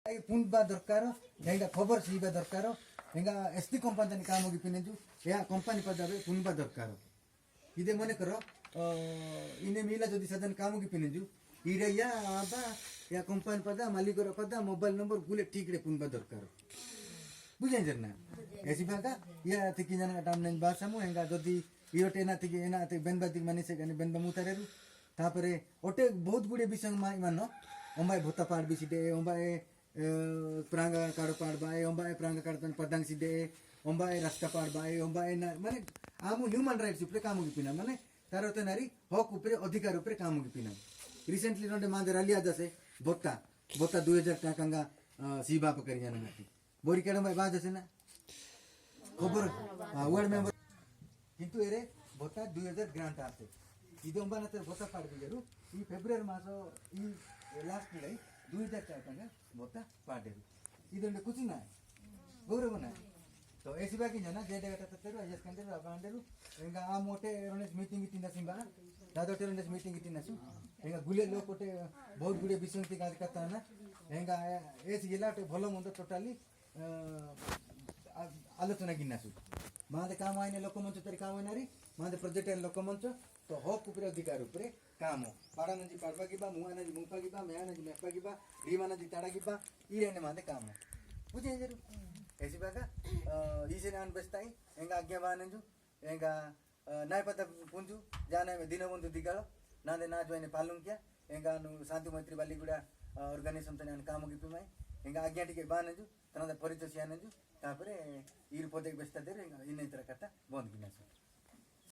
पुन बा दरकार हेंगा खबर सीबा दरकार हेंगा एसटी कंपनी काम होगी पिने जो या कंपनी पर जाबे पुन बा दरकार इदे मने करो इने मिला जदी सदन काम होगी पिने जो इरे या आबा या कंपनी पदा मालिक रो पदा मोबाइल नंबर गुले ठीक रे पुन बा दरकार बुझें जरना ऐसी बाका या तिकी जना टाइम नहीं बात समो हेंगा जदी इरोटे ना तिकी एना ते बेनबादी माने से गने बेनबा मुतारेरु तापरे ओटे बहुत गुडे विषय मानो ओंबाय भोता पाड़ बिसिदे ओंबाय प्रांगा काड़ पाड़ बाय ओंबाय प्रांगा काड़ तन पदंग सिदे ओंबाय रास्ता पाड़ बाय ओंबाय ना माने आमु ह्यूमन राइट्स उपरे काम होगी पिना माने तारो ते नारी हक उपरे अधिकार उपरे काम होगी पिना रिसेंटली नोंडे मांदे रलिया दसे भोता भोता 2000 टाकांगा सीबा पकरी जाना नाती बोरी केडम बाय बाज असे ना खबर वार्ड मेंबर किंतु एरे भोता 2000 ग्रांट आते इदोंबा नते भोता पाड़ बिगेरु ई फेब्रुवारी मासो ई लास्ट लाई 2000 टाका भोता पाडेरु इदोंडे कुछ ना गौरव ना तो ऐसी बाकी जना जे डेटा ततेरु अजस कंदेरु अबांडेरु एंगा आ मोटे रनेस मीटिंग इतिना सिंबा दादो टेरनेस मीटिंग इतिना सु एंगा गुले लोक कोटे बहुत गुडे विसंति गाज करता ना एंगा एस गिलाटे भलो मंद टोटली आलोचना गिनासु मादे काम आइने लोक मंच तरी काम आइनारी मादे प्रोजेक्ट लोक मंच तो हक उपरे अधिकार उपरे काम पाड़ा नजी पाड़वा गिबा मुआ नजी मुपा गिबा मेया नजी मेपा गिबा रीमा नजी ताड़ा गिबा इरेने मादे काम बुझे जरू ऐसी बाका इसे नान बस्ताई एंगा आज्ञा बानजु एंगा नाय पता पुंजु जाने में दिनबंधु दिगालो नादे ना जोइने पालुं क्या एंगा नु शांति मैत्री बालीगुडा ऑर्गेनाइजेशन तने काम गिपिमाई एंगा आज्ञा टिके बानजु तनदा परिचय सियानजु तापरे इर पदे बस्ता देरे एंगा इने तरह कथा बंद गिनासु